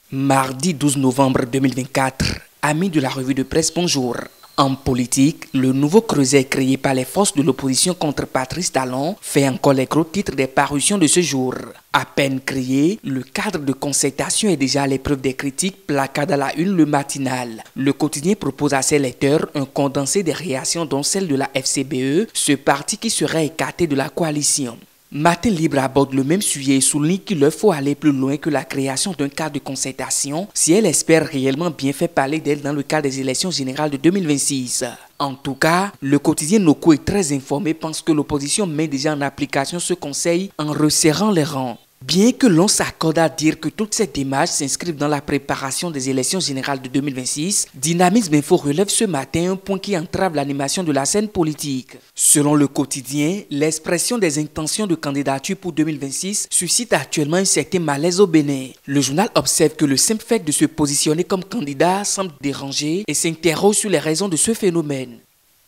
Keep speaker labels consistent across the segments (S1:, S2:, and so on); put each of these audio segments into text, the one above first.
S1: Mardi 12 novembre 2024, amis de la revue de presse, bonjour. En politique, le nouveau creuset créé par les forces de l'opposition contre Patrice Talon fait encore les gros titres des parutions de ce jour. À peine créé, le cadre de concertation est déjà à l'épreuve des critiques, placard à la une le matinal. Le quotidien propose à ses lecteurs un condensé des réactions dont celle de la FCBE, ce parti qui serait écarté de la coalition. Matin Libre aborde le même sujet et souligne qu'il leur faut aller plus loin que la création d'un cadre de concertation si elle espère réellement bien faire parler d'elle dans le cadre des élections générales de 2026. En tout cas, le quotidien Noko est très informé, pense que l'opposition met déjà en application ce conseil en resserrant les rangs. Bien que l'on s'accorde à dire que toutes ces démarches s'inscrivent dans la préparation des élections générales de 2026, Dynamisme Info relève ce matin un point qui entrave l'animation de la scène politique. Selon le quotidien, l'expression des intentions de candidature pour 2026 suscite actuellement un certain malaise au Bénin. Le journal observe que le simple fait de se positionner comme candidat semble déranger et s'interroge sur les raisons de ce phénomène.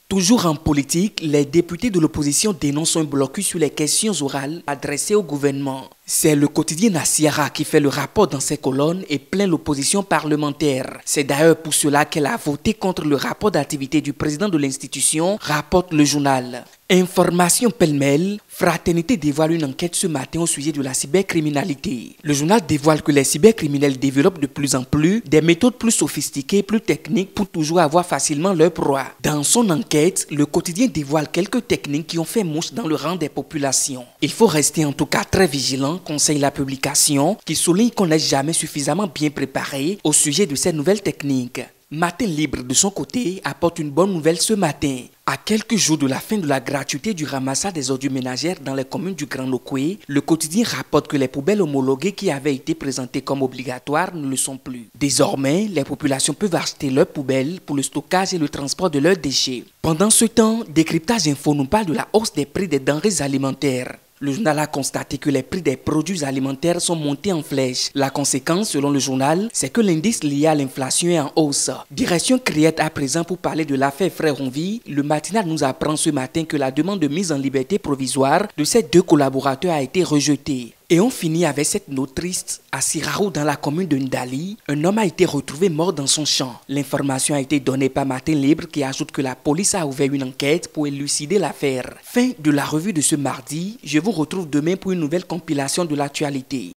S1: Toujours en politique, les députés de l'opposition dénoncent un blocus sur les questions orales adressées au gouvernement. C'est le quotidien Nassiara qui fait le rapport dans ses colonnes et plaint l'opposition parlementaire. C'est d'ailleurs pour cela qu'elle a voté contre le rapport d'activité du président de l'institution, rapporte le journal. Information pêle-mêle, Fraternité dévoile une enquête ce matin au sujet de la cybercriminalité. Le journal dévoile que les cybercriminels développent de plus en plus des méthodes plus sophistiquées, plus techniques pour toujours avoir facilement leur proie. Dans son enquête, le quotidien dévoile quelques techniques qui ont fait mouche dans le rang des populations. Il faut rester en tout cas très vigilant, conseille la publication, qui souligne qu'on n'est jamais suffisamment bien préparé au sujet de ces nouvelles techniques. Matin Libre, de son côté, apporte une bonne nouvelle ce matin. À quelques jours de la fin de la gratuité du ramassage des ordures ménagères dans les communes du Grand Nokoué, le quotidien rapporte que les poubelles homologuées qui avaient été présentées comme obligatoires ne le sont plus. Désormais, les populations peuvent acheter leurs poubelles pour le stockage et le transport de leurs déchets. Pendant ce temps, Décryptage Info nous parle de la hausse des prix des denrées alimentaires. Le journal a constaté que les prix des produits alimentaires sont montés en flèche. La conséquence, selon le journal, c'est que l'indice lié à l'inflation est en hausse. Direction Criette à présent pour parler de l'affaire Frère Onvi. Le matinal nous apprend ce matin que la demande de mise en liberté provisoire de ces deux collaborateurs a été rejetée. Et on finit avec cette note triste. À Sirarou, dans la commune de Ndali, un homme a été retrouvé mort dans son champ. L'information a été donnée par Matin Libre qui ajoute que la police a ouvert une enquête pour élucider l'affaire. Fin de la revue de ce mardi. Je vous retrouve demain pour une nouvelle compilation de l'actualité.